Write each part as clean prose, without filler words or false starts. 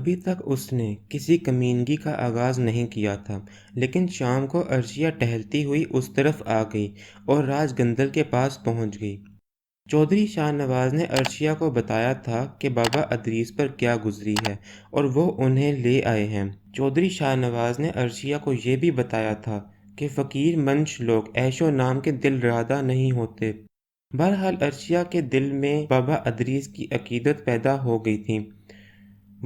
ابھی تک اس نے کسی کمینگی کا آغاز نہیں کیا تھا، لیکن شام کو عرشیہ ٹہلتی ہوئی اس طرف آ گئی اور راج گندل کے پاس پہنچ گئی۔ چودھری شاہ نواز نے عرشیہ کو بتایا تھا کہ بابا ادریس پر کیا گزری ہے اور وہ انہیں لے آئے ہیں۔ چودھری شاہ نواز نے عرشیہ کو یہ بھی بتایا تھا کہ فقیر منش لوگ عیش و نام کے دل رادہ نہیں ہوتے۔ بہرحال عرشیہ کے دل میں بابا ادریس کی عقیدت پیدا ہو گئی تھی۔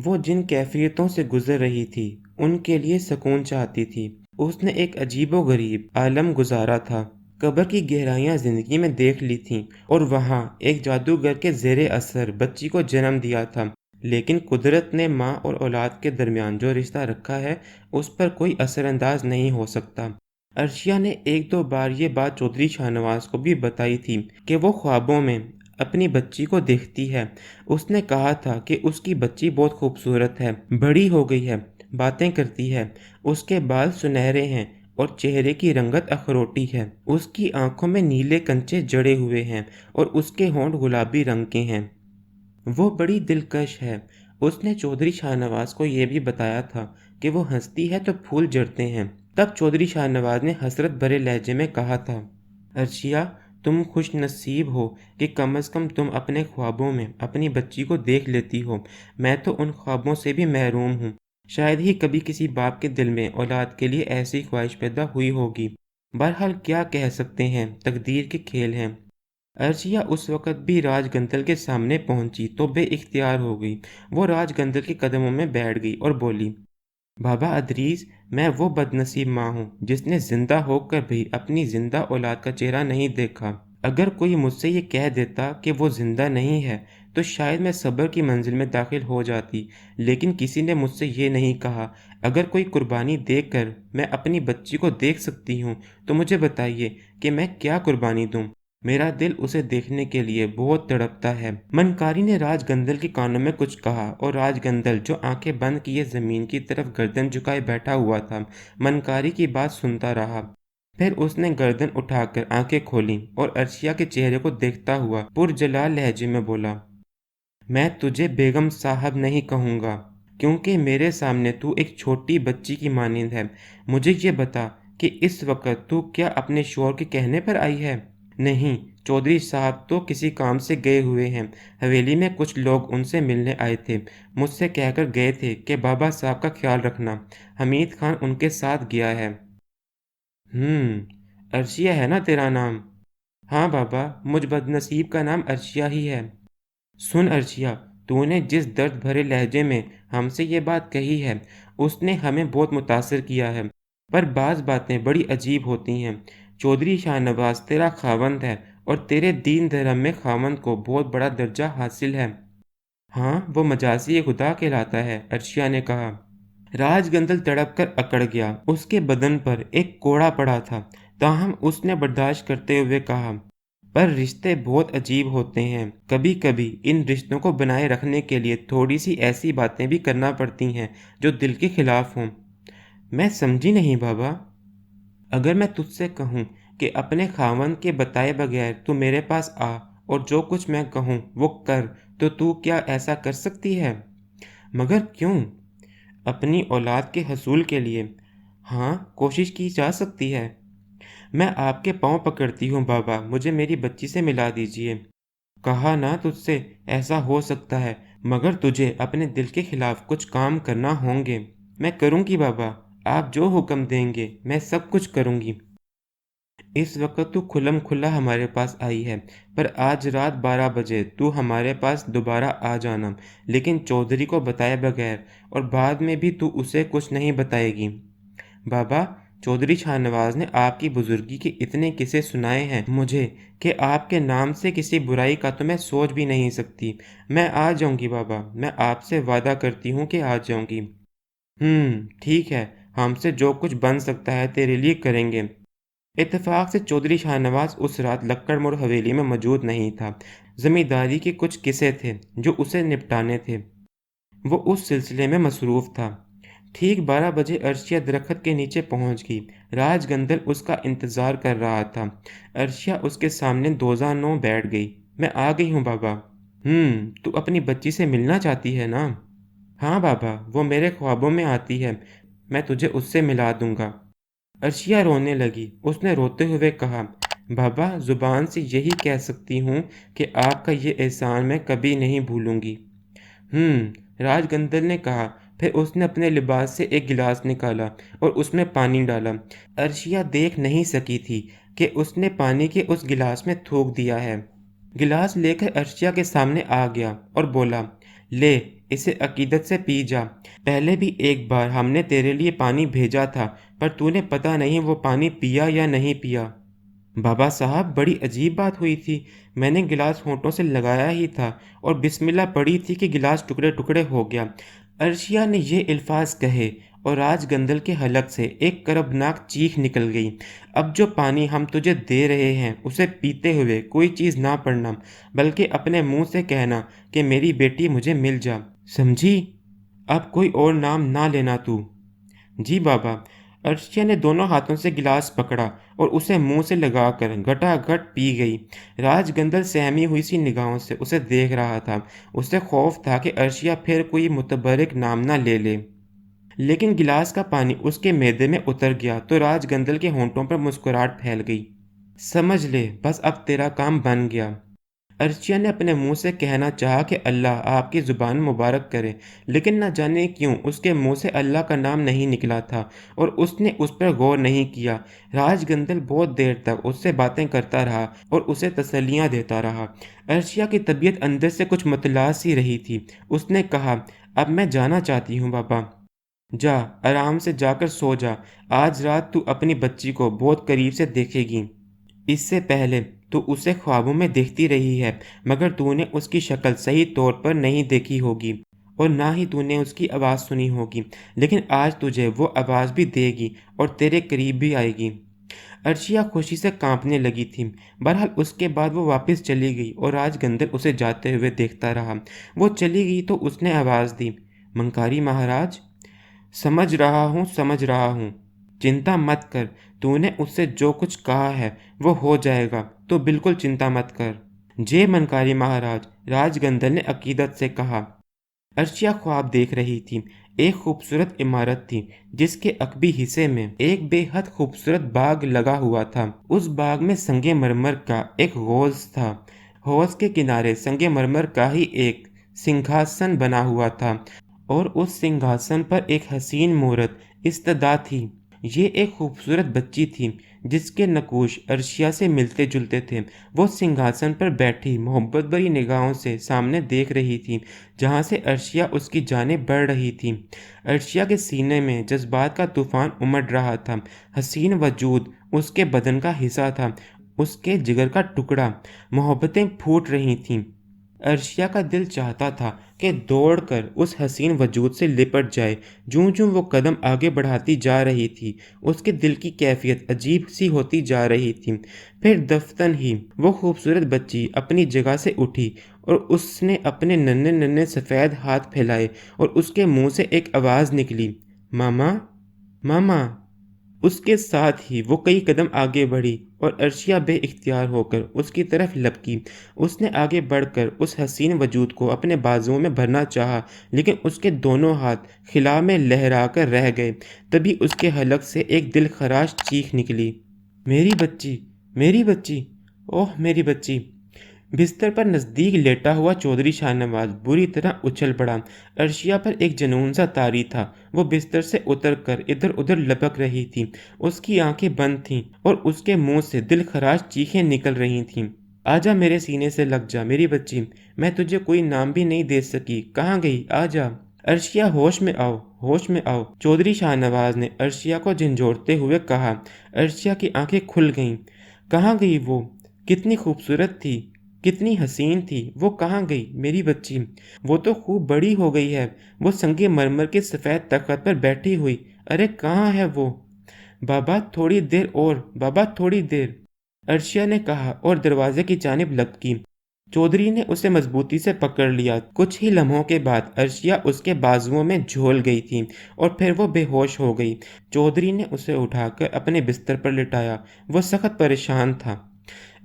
وہ جن کیفیتوں سے گزر رہی تھی ان کے لیے سکون چاہتی تھی۔ اس نے ایک عجیب و غریب عالم گزارا تھا، قبر کی گہرائیاں زندگی میں دیکھ لی تھیں اور وہاں ایک جادوگر کے زیر اثر بچی کو جنم دیا تھا، لیکن قدرت نے ماں اور اولاد کے درمیان جو رشتہ رکھا ہے اس پر کوئی اثر انداز نہیں ہو سکتا۔ عرشیہ نے ایک دو بار یہ بات چودھری شاہ نواز کو بھی بتائی تھی کہ وہ خوابوں میں اپنی بچی کو دیکھتی ہے۔ اس نے کہا تھا کہ اس کی بچی بہت خوبصورت ہے، بڑی ہو گئی ہے، باتیں کرتی ہے، اس کے بال سنہرے ہیں اور چہرے کی رنگت اخروٹی ہے، اس کی آنکھوں میں نیلے کنچے جڑے ہوئے ہیں اور اس کے ہونٹ گلابی رنگ کے ہیں، وہ بڑی دلکش ہے۔ اس نے چودھری شاہ نواز کو یہ بھی بتایا تھا کہ وہ ہنستی ہے تو پھول جھڑتے ہیں۔ تب چودھری شاہ نواز نے حسرت بھرے لہجے میں کہا تھا، عرشیہ تم خوش نصیب ہو کہ کم از کم تم اپنے خوابوں میں اپنی بچی کو دیکھ لیتی ہو، میں تو ان خوابوں سے بھی محروم ہوں۔ شاید ہی کبھی کسی باپ کے دل میں اولاد کے لیے ایسی خواہش پیدا ہوئی ہوگی۔ بہرحال کیا کہہ سکتے ہیں، تقدیر کے کھیل ہیں۔ عرشیہ اس وقت بھی راج گندل کے سامنے پہنچی تو بے اختیار ہو گئی۔ وہ راج گندل کے قدموں میں بیٹھ گئی اور بولی، بابا ادریس، میں وہ بد نصیب ماں ہوں جس نے زندہ ہو کر بھی اپنی زندہ اولاد کا چہرہ نہیں دیکھا۔ اگر کوئی مجھ سے یہ کہہ دیتا کہ وہ زندہ نہیں ہے تو شاید میں صبر کی منزل میں داخل ہو جاتی، لیکن کسی نے مجھ سے یہ نہیں کہا۔ اگر کوئی قربانی دے کر میں اپنی بچی کو دیکھ سکتی ہوں تو مجھے بتائیے کہ میں کیا قربانی دوں۔ میرا دل اسے دیکھنے کے لیے بہت تڑپتا ہے۔ منکاری نے راج گندل کے کانوں میں کچھ کہا اور راج گندل جو آنکھیں بند کیے زمین کی طرف گردن جھکائے بیٹھا ہوا تھا، منکاری کی بات سنتا رہا۔ پھر اس نے گردن اٹھا کر آنکھیں کھولیں اور عرشیہ کے چہرے کو دیکھتا ہوا پرجلال لہجے میں بولا، میں تجھے بیگم صاحب نہیں کہوں گا کیونکہ میرے سامنے تو ایک چھوٹی بچی کی مانند ہے۔ مجھے یہ بتا کہ اس وقت تو کیا اپنے شوہر کے کہنے پر آئی ہے؟ نہیں، چودھری صاحب تو کسی کام سے گئے ہوئے ہیں، حویلی میں کچھ لوگ ان سے ملنے آئے تھے، مجھ سے کہہ کر گئے تھے کہ بابا صاحب کا خیال رکھنا، حمید خان ان کے ساتھ گیا ہے۔ عرشیہ ہے نا تیرا نام؟ ہاں بابا، مجھ بد نصیب کا نام عرشیہ ہی ہے۔ سن عرشیہ، تو نے جس درد بھرے لہجے میں ہم سے یہ بات کہی ہے اس نے ہمیں بہت متاثر کیا ہے، پر بعض باتیں بڑی عجیب ہوتی ہیں۔ چودھری شاہ نواز تیرا خاوند ہے اور تیرے دین دھرم میں خاوند کو بہت بڑا درجہ حاصل ہے۔ ہاں، وہ مجاسی خدا کہلاتا ہے، عرشیہ نے کہا۔ راج گندل تڑپ کر اکڑ گیا، اس کے بدن پر ایک کوڑا پڑا تھا، تاہم اس نے برداشت کرتے ہوئے کہا، پر رشتے بہت عجیب ہوتے ہیں، کبھی کبھی ان رشتوں کو بنائے رکھنے کے لیے تھوڑی سی ایسی باتیں بھی کرنا پڑتی ہیں جو دل کے خلاف ہوں۔ میں سمجھی نہیں بابا۔ اگر میں تجھ سے کہوں کہ اپنے خاوند کے بتائے بغیر تو میرے پاس آ اور جو کچھ میں کہوں وہ کر تو کیا ایسا کر سکتی ہے؟ مگر کیوں؟ اپنی اولاد کے حصول کے لیے۔ ہاں، کوشش کی جا سکتی ہے۔ میں آپ کے پاؤں پکڑتی ہوں بابا، مجھے میری بچی سے ملا دیجیے۔ کہا نا تجھ سے ایسا ہو سکتا ہے، مگر تجھے اپنے دل کے خلاف کچھ کام کرنا ہوں گے۔ میں کروں گی بابا، آپ جو حکم دیں گے میں سب کچھ کروں گی۔ اس وقت تو کھلم کھلا ہمارے پاس آئی ہے، پر آج رات 12 بجے تو ہمارے پاس دوبارہ آ جانا، لیکن چودھری کو بتائے بغیر، اور بعد میں بھی تو اسے کچھ نہیں بتائے گی۔ بابا، چودھری شاہ نواز نے آپ کی بزرگی کے اتنے قصے سنائے ہیں مجھے کہ آپ کے نام سے کسی برائی کا تو میں سوچ بھی نہیں سکتی۔ میں آ جاؤں گی بابا، میں آپ سے وعدہ کرتی ہوں کہ آ جاؤں گی۔ ٹھیک ہے، ہم سے جو کچھ بن سکتا ہے تیرے لیے کریں گے۔ اتفاق سے چودھری شاہ نواز اس رات لکڑ مڑ حویلی میں موجود نہیں تھا۔ زمینداری کے کچھ قصے تھے جو اسے نپٹانے تھے، وہ اس سلسلے میں مصروف تھا۔ ٹھیک 12 بجے عرشیہ درخت کے نیچے پہنچ گئی۔ راج گندل اس کا انتظار کر رہا تھا۔ عرشیہ اس کے سامنے دوزہ نو بیٹھ گئی۔ میں آ گئی ہوں بابا۔ تو اپنی بچی سے ملنا چاہتی ہے نا؟ ہاں بابا، وہ میرے خوابوں میں آتی ہے، میں تجھے اس سے ملا دوں گا۔ عرشیہ رونے لگی۔ اس نے روتے ہوئے کہا، بابا زبان سے یہی کہہ سکتی ہوں کہ آپ کا یہ احسان میں کبھی نہیں بھولوں گی۔ راج گندل نے کہا۔ پھر اس نے اپنے لباس سے ایک گلاس نکالا اور اس میں پانی ڈالا۔ عرشیہ دیکھ نہیں سکی تھی کہ اس نے پانی کے اس گلاس میں تھوک دیا ہے۔ گلاس لے کر عرشیہ کے سامنے آ گیا اور بولا، لے اسے عقیدت سے پی جا۔ پہلے بھی ایک بار ہم نے تیرے لیے پانی بھیجا تھا، پر تو نے پتہ نہیں وہ پانی پیا یا نہیں پیا۔ بابا صاحب، بڑی عجیب بات ہوئی تھی۔ میں نے گلاس ہونٹوں سے لگایا ہی تھا اور بسم اللہ پڑھی تھی کہ گلاس ٹکڑے ٹکڑے ہو گیا۔ عرشیہ نے یہ الفاظ کہے اور راج گندل کے حلق سے ایک کربناک چیخ نکل گئی۔ اب جو پانی ہم تجھے دے رہے ہیں اسے پیتے ہوئے کوئی چیز نہ پڑھنا، بلکہ اپنے منہ سے کہنا کہ میری بیٹی مجھے مل جا، سمجھی؟ اب کوئی اور نام نہ لینا تو۔ جی بابا۔ عرشیہ نے دونوں ہاتھوں سے گلاس پکڑا اور اسے منہ سے لگا کر گھٹا گھٹ پی گئی۔ راج گندل سہمی ہوئی سی نگاہوں سے اسے دیکھ رہا تھا۔ اسے خوف تھا کہ عرشیہ پھر کوئی متبرک نام نہ لے لے۔ لیکن گلاس کا پانی اس کے معدے میں اتر گیا تو راج گندل کے ہونٹوں پر مسکراہٹ پھیل گئی۔ سمجھ لے، بس اب تیرا کام بن گیا۔ عرشیہ نے اپنے منہ سے کہنا چاہا کہ اللہ آپ کی زبان مبارک کرے، لیکن نہ جانے کیوں اس کے منہ سے اللہ کا نام نہیں نکلا تھا اور اس نے اس پر غور نہیں کیا۔ راج گندل بہت دیر تک اس سے باتیں کرتا رہا اور اسے تسلیاں دیتا رہا۔ عرشیہ کی طبیعت اندر سے کچھ متلا سی رہی تھی۔ اس نے کہا، اب میں جانا چاہتی ہوں بابا۔ جا، آرام سے جا کر سو جا۔ آج رات تو اپنی بچی کو بہت قریب سے دیکھے گی۔ اس سے پہلے تو اسے خوابوں میں دیکھتی رہی ہے، مگر تو نے اس کی شکل صحیح طور پر نہیں دیکھی ہوگی اور نہ ہی تو نے اس کی آواز سنی ہوگی، لیکن آج تجھے وہ آواز بھی دے گی اور تیرے قریب بھی آئے گی۔ عرشیہ خوشی سے کانپنے لگی تھی۔ بہرحال اس کے بعد وہ واپس چلی گئی اور راج گندل اسے جاتے ہوئے دیکھتا رہا۔ وہ چلی گئی تو اس نے آواز دی، منکاری مہاراج؟ سمجھ رہا ہوں، چنتا مت کر، تو نے اس سے جو کچھ کہا ہے وہ ہو جائے گا، تو بالکل چنتا مت کر۔ جے منکاری مہاراج، راج گندل نے عقیدت سے کہا۔ عرشیہ خواب دیکھ رہی تھی۔ ایک خوبصورت عمارت تھی جس کے عقبی حصے میں ایک بے حد خوبصورت باغ لگا ہوا تھا۔ اس باغ میں سنگ مرمر کا ایک حوض تھا۔ حوض کے کنارے سنگ مرمر کا ہی ایک سنگھاسن بنا ہوا تھا اور اس سنگھاسن پر ایک حسین مورت استدا تھی۔ یہ ایک خوبصورت بچی تھی جس کے نقوش عرشیہ سے ملتے جلتے تھے۔ وہ سنگھاسن پر بیٹھی محبت بھری نگاہوں سے سامنے دیکھ رہی تھی، جہاں سے عرشیہ اس کی جانب بڑھ رہی تھی۔ عرشیہ کے سینے میں جذبات کا طوفان امڈ رہا تھا۔ حسین وجود اس کے بدن کا حصہ تھا، اس کے جگر کا ٹکڑا۔ محبتیں پھوٹ رہی تھیں۔ عرشیہ کا دل چاہتا تھا کہ دوڑ کر اس حسین وجود سے لپٹ جائے۔ جوں جوں وہ قدم آگے بڑھاتی جا رہی تھی، اس کے دل کی کیفیت عجیب سی ہوتی جا رہی تھی۔ پھر دفتن ہی وہ خوبصورت بچی اپنی جگہ سے اٹھی اور اس نے اپنے ننھے ننھے سفید ہاتھ پھیلائے اور اس کے منہ سے ایک آواز نکلی، ماما، ماما۔ اس کے ساتھ ہی وہ کئی قدم آگے بڑھی اور عرشیہ بے اختیار ہو کر اس کی طرف لپکی۔ اس نے آگے بڑھ کر اس حسین وجود کو اپنے بازوؤں میں بھرنا چاہا، لیکن اس کے دونوں ہاتھ خلا میں لہرا کر رہ گئے۔ تبھی اس کے حلق سے ایک دل خراش چیخ نکلی، میری بچی، میری بچی، اوہ میری بچی۔ بستر پر نزدیک لیٹا ہوا چودھری شاہ نواز بری طرح اچھل پڑا۔ عرشیہ پر ایک جنون سا طاری تھا۔ وہ بستر سے اتر کر ادھر ادھر لپک رہی تھی۔ اس کی آنکھیں بند تھیں اور اس کے منہ سے دل خراش چیخیں نکل رہی تھیں۔ آجا، میرے سینے سے لگ جا میری بچی، میں تجھے کوئی نام بھی نہیں دے سکی، کہاں گئی؟ آجا۔ عرشیہ، ہوش میں آؤ، ہوش میں آؤ، چودھری شاہ نواز نے عرشیہ کو جھنجھوڑتے ہوئے کہا۔ عرشیہ کی آنکھیں کھل گئیں۔ کہاں گئی وہ؟ کتنی خوبصورت تھی، کتنی حسین تھی، وہ کہاں گئی میری بچی؟ وہ تو خوب بڑی ہو گئی ہے، وہ سنگ مرمر کے سفید تخت پر بیٹھی ہوئی، ارے کہاں ہے وہ؟ بابا تھوڑی دیر اور، بابا تھوڑی دیر، عرشیہ نے کہا اور دروازے کی جانب لپکی۔ چودھری نے اسے مضبوطی سے پکڑ لیا۔ کچھ ہی لمحوں کے بعد عرشیہ اس کے بازوؤں میں جھول گئی تھی اور پھر وہ بے ہوش ہو گئی۔ چودھری نے اسے اٹھا کر اپنے بستر پر لٹایا۔ وہ سخت پریشان تھا۔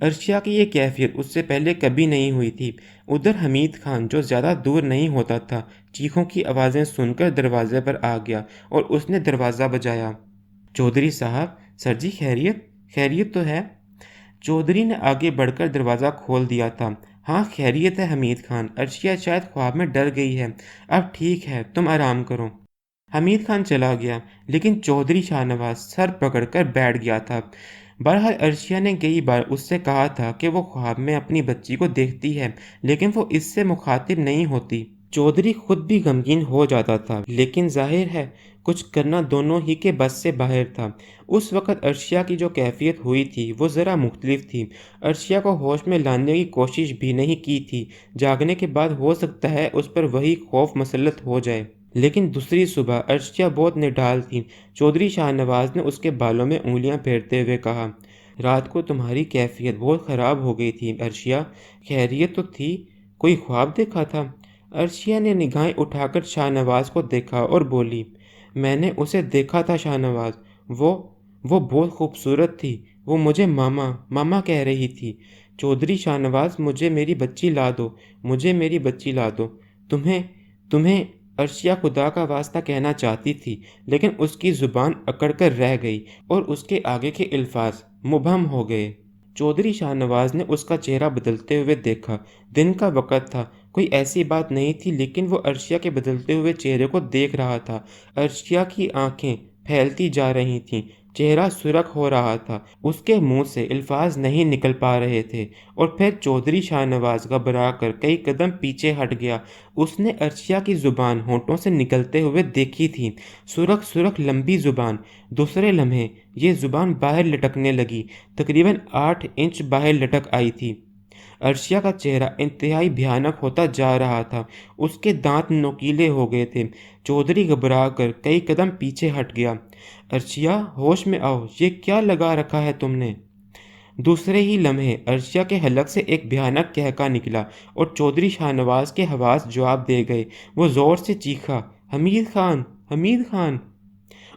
عرشیا کی یہ کیفیت اس سے پہلے کبھی نہیں ہوئی تھی۔ ادھر حمید خان جو زیادہ دور نہیں ہوتا تھا، چیخوں کی آوازیں سن کر دروازے پر آ گیا اور اس نے دروازہ بجایا۔ چودھری صاحب، سر جی خیریت؟ خیریت تو ہے۔ چودھری نے آگے بڑھ کر دروازہ کھول دیا تھا۔ ہاں خیریت ہے حمید خان، عرشیا شاید خواب میں ڈر گئی ہے، اب ٹھیک ہے، تم آرام کرو۔ حمید خان چلا گیا، لیکن چودھری شاہ نواز سر پکڑ کر بیٹھ گیا تھا۔ بہرحال عرشیا نے کئی بار اس سے کہا تھا کہ وہ خواب میں اپنی بچی کو دیکھتی ہے، لیکن وہ اس سے مخاطب نہیں ہوتی۔ چودھری خود بھی غمگین ہو جاتا تھا، لیکن ظاہر ہے کچھ کرنا دونوں ہی کے بس سے باہر تھا۔ اس وقت عرشیا کی جو کیفیت ہوئی تھی وہ ذرا مختلف تھی۔ عرشیا کو ہوش میں لانے کی کوشش بھی نہیں کی تھی، جاگنے کے بعد ہو سکتا ہے اس پر وہی خوف مسلط ہو جائے۔ لیکن دوسری صبح عرشیا بہت نڈال تھی۔ چودھری شاہ نواز نے اس کے بالوں میں انگلیاں پھیرتے ہوئے کہا، رات کو تمہاری کیفیت بہت خراب ہو گئی تھی عرشیا، خیریت تو تھی؟ کوئی خواب دیکھا تھا؟ عرشیا نے نگاہیں اٹھا کر شاہ نواز کو دیکھا اور بولی، میں نے اسے دیکھا تھا شاہ نواز، وہ بہت خوبصورت تھی، وہ مجھے ماما ماما کہہ رہی تھی۔ چودھری شاہ نواز، مجھے میری بچی لا دو، مجھے میری بچی لا دو۔ تمہیں عرشیا خدا کا واسطہ کہنا چاہتی تھی، لیکن اس کی زبان اکڑ کر رہ گئی اور اس کے آگے کے الفاظ مبہم ہو گئے۔ چودھری شاہ نواز نے اس کا چہرہ بدلتے ہوئے دیکھا۔ دن کا وقت تھا، کوئی ایسی بات نہیں تھی، لیکن وہ عرشیا کے بدلتے ہوئے چہرے کو دیکھ رہا تھا۔ عرشیا کی آنکھیں پھیلتی جا رہی تھیں، چہرہ سرخ ہو رہا تھا، اس کے منہ سے الفاظ نہیں نکل پا رہے تھے۔ اور پھر چودھری شاہ نواز گھبرا کر کئی قدم پیچھے ہٹ گیا۔ اس نے عرشیا کی زبان ہونٹوں سے نکلتے ہوئے دیکھی تھی، سرخ لمبی زبان۔ دوسرے لمحے یہ زبان باہر لٹکنے لگی، تقریباً 8 انچ باہر لٹک آئی تھی۔ عرشیا کا چہرہ انتہائی بھیانک ہوتا جا رہا تھا، اس کے دانت نوکیلے ہو گئے تھے۔ چودھری گھبرا کر کئی قدم پیچھے ہٹ گیا۔ عرشیا، ہوش میں آؤ، یہ کیا لگا رکھا ہے تم نے؟ دوسرے ہی لمحے عرشیا کے حلق سے ایک بھیانک قہقہ نکلا اور چودھری شاہ نواز کے حواس جواب دے گئے۔ وہ زور سے چیخا، حمید خان، حمید خان!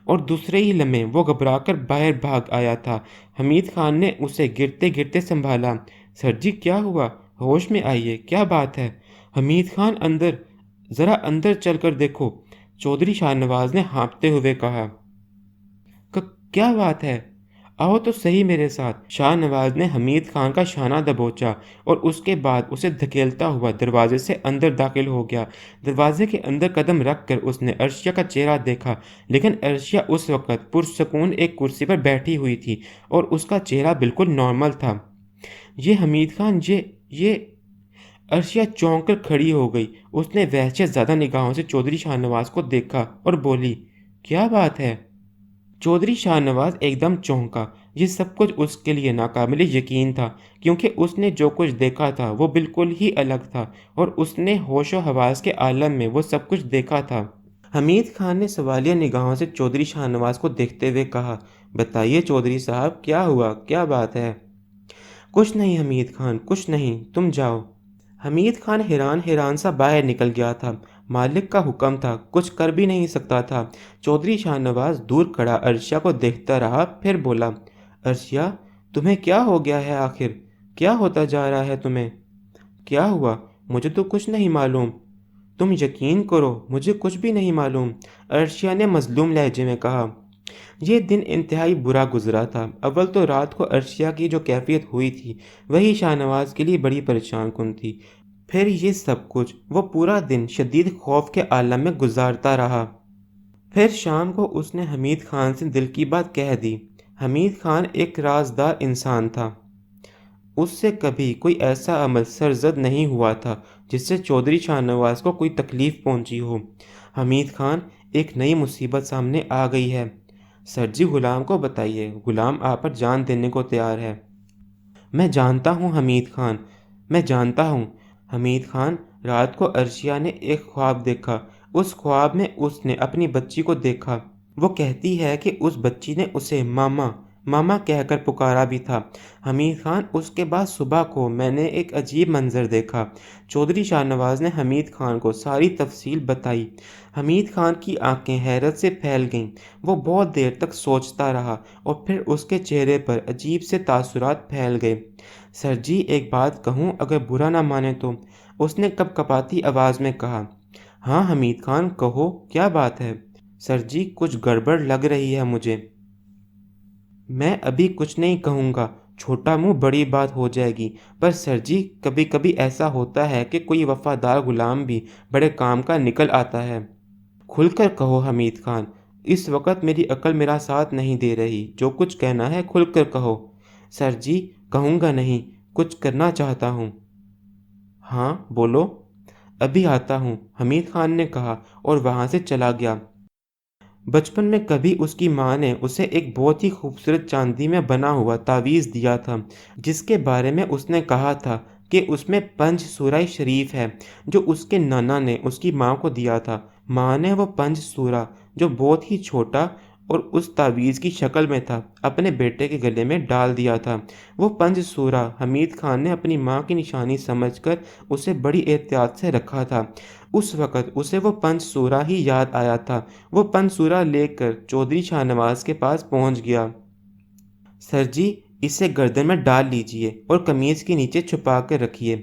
اور دوسرے ہی لمحے وہ گھبرا کر باہر بھاگ آیا تھا۔ حمید خان نے اسے گرتے گرتے سنبھالا۔ سر جی کیا ہوا؟ ہوش میں آئیے، کیا بات ہے؟ حمید خان اندر، ذرا اندر چل کر دیکھو، چودھری شاہ نواز نے ہانپتے ہوئے کہا۔ کیا بات ہے؟ آؤ تو صحیح میرے ساتھ۔ شاہ نواز نے حمید خان کا شانہ دبوچا اور اس کے بعد اسے دھکیلتا ہوا دروازے سے اندر داخل ہو گیا۔ دروازے کے اندر قدم رکھ کر اس نے عرشیا کا چہرہ دیکھا، لیکن عرشیا اس وقت پرسکون ایک کرسی پر بیٹھی ہوئی تھی اور اس کا چہرہ بالکل نارمل تھا۔ یہ حمید خان، یہ عرشیا چونک کر کھڑی ہو گئی۔ اس نے وحشت زدہ نگاہوں سے چودھری شاہ نواز کو دیکھا اور بولی، کیا بات ہے؟ چودھری شاہ نواز ایک دم چونکا۔ یہ سب کچھ اس کے لیے ناقابل یقین تھا، کیونکہ اس نے جو کچھ دیکھا تھا وہ بالکل ہی الگ تھا، اور اس نے ہوش و حواس کے عالم میں وہ سب کچھ دیکھا تھا۔ حمید خان نے سوالیہ نگاہوں سے چودھری شاہ نواز کو دیکھتے ہوئے کہا، بتائیے چودھری صاحب، کیا ہوا، کیا بات ہے؟ کچھ نہیں حمید خان، کچھ نہیں، تم جاؤ۔ حمید خان حیران سا باہر نکل گیا تھا۔ مالک کا حکم تھا، کچھ کر بھی نہیں سکتا تھا۔ چودھری شاہ نواز دور کھڑا عرشیا کو دیکھتا رہا، پھر بولا، عرشیا، تمہیں کیا ہو گیا ہے آخر؟ کیا ہوتا جا رہا ہے تمہیں؟ کیا ہوا؟ مجھے تو کچھ نہیں معلوم۔ تم یقین کرو، مجھے کچھ بھی نہیں معلوم، عرشیا نے مظلوم لہجے میں کہا۔ یہ دن انتہائی برا گزرا تھا۔ اول تو رات کو عرشیا کی جو کیفیت ہوئی تھی وہی شاہ نواز کے لیے بڑی پریشان کن تھی۔ پھر یہ سب کچھ، وہ پورا دن شدید خوف کے عالم میں گزارتا رہا۔ پھر شام کو اس نے حمید خان سے دل کی بات کہہ دی۔ حمید خان ایک رازدار انسان تھا۔ اس سے کبھی کوئی ایسا عمل سرزد نہیں ہوا تھا جس سے چودھری شاہ نواز کو کوئی تکلیف پہنچی ہو۔ حمید خان، ایک نئی مصیبت سامنے آ گئی ہے۔ سر جی غلام کو بتائیے، غلام آپ پر جان دینے کو تیار ہے۔ میں جانتا ہوں حمید خان، میں جانتا ہوں۔ حمید خان، رات کو عرشیا نے ایک خواب دیکھا۔ اس خواب میں اس نے اپنی بچی کو دیکھا۔ وہ کہتی ہے کہ اس بچی نے اسے ماما ماما کہہ کر پکارا بھی تھا۔ حمید خان، اس کے بعد صبح کو میں نے ایک عجیب منظر دیکھا۔ چودھری شاہ نواز نے حمید خان کو ساری تفصیل بتائی۔ حمید خان کی آنکھیں حیرت سے پھیل گئیں۔ وہ بہت دیر تک سوچتا رہا اور پھر اس کے چہرے پر عجیب سے تاثرات پھیل گئے۔ سر جی، ایک بات کہوں، اگر برا نہ مانے تو؟ اس نے کپ کپاتی آواز میں کہا۔ ہاں حمید خان، کہو، کیا بات ہے؟ سر جی، کچھ گڑبڑ لگ رہی ہے مجھے۔ میں ابھی کچھ نہیں کہوں گا، چھوٹا منہ بڑی بات ہو جائے گی، پر سر جی، کبھی کبھی ایسا ہوتا ہے کہ کوئی وفادار غلام بھی بڑے کام کا نکل آتا ہے۔ کھل کر کہو حمید خان، اس وقت میری عقل میرا ساتھ نہیں دے رہی، جو کچھ کہنا ہے کھل کر کہو۔ سر جی، کہوں گا نہیں، کچھ کرنا چاہتا ہوں۔ ہاں بولو۔ ابھی آتا ہوں، حمید خان نے کہا اور وہاں سے چلا گیا۔ بچپن میں کبھی اس کی ماں نے اسے ایک بہت ہی خوبصورت چاندی میں بنا ہوا تعویذ دیا تھا، جس کے بارے میں اس نے کہا تھا کہ اس میں پنج سورہ شریف ہے، جو اس کے نانا نے اس کی ماں کو دیا تھا۔ ماں نے وہ پنج سورہ، جو بہت ہی چھوٹا اور اس تعویذ کی شکل میں تھا، اپنے بیٹے کے گلے میں ڈال دیا تھا۔ وہ پنج سورہ حمید خان نے اپنی ماں کی نشانی سمجھ کر اسے بڑی احتیاط سے رکھا تھا۔ اس وقت اسے وہ پنج سورہ ہی یاد آیا تھا۔ وہ پنج سورہ لے کر چودھری شاہ نواز کے پاس پہنچ گیا۔ سر جی، اسے گردن میں ڈال لیجئے اور قمیض کے نیچے چھپا کر رکھیے۔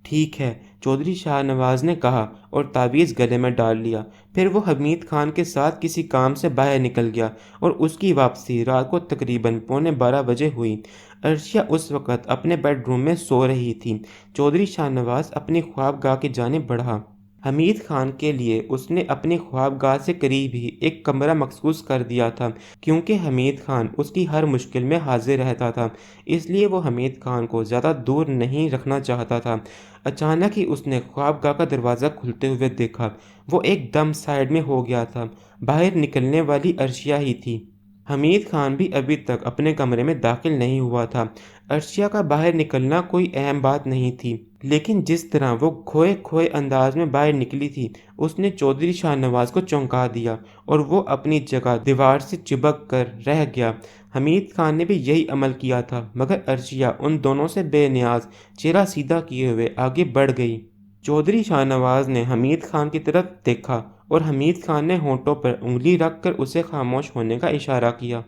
ٹھیک ہے، چودھری شاہ نواز نے کہا اور تعویذ گلے میں ڈال لیا۔ پھر وہ حمید خان کے ساتھ کسی کام سے باہر نکل گیا اور اس کی واپسی رات کو تقریباً 11:15 بجے ہوئی۔ عرشیہ اس وقت اپنے بیڈ روم میں سو رہی تھی۔ چودھری شاہ نواز اپنی خوابگاہ کی جانب بڑھا۔ حمید خان کے لیے اس نے اپنی خوابگاہ سے قریب ہی ایک کمرہ مخصوص کر دیا تھا، کیونکہ حمید خان اس کی ہر مشکل میں حاضر رہتا تھا، اس لیے وہ حمید خان کو زیادہ دور نہیں رکھنا چاہتا تھا۔ اچانک ہی اس نے خوابگاہ کا دروازہ کھلتے ہوئے دیکھا۔ وہ ایک دم سائیڈ میں ہو گیا تھا۔ باہر نکلنے والی عرشیہ ہی تھی۔ حمید خان بھی ابھی تک اپنے کمرے میں داخل نہیں ہوا تھا۔ عرشیہ کا باہر نکلنا کوئی اہم بات نہیں تھی، لیکن جس طرح وہ کھوئے کھوئے انداز میں باہر نکلی تھی، اس نے چودھری شاہ نواز کو چونکا دیا اور وہ اپنی جگہ دیوار سے چپک کر رہ گیا۔ حمید خان نے بھی یہی عمل کیا تھا، مگر عرشیہ ان دونوں سے بے نیاز چہرہ سیدھا کیے ہوئے آگے بڑھ گئی۔ چودھری شاہ نواز نے حمید خان کی طرف دیکھا اور حمید خان نے ہونٹوں پر انگلی رکھ کر اسے خاموش ہونے کا اشارہ کیا۔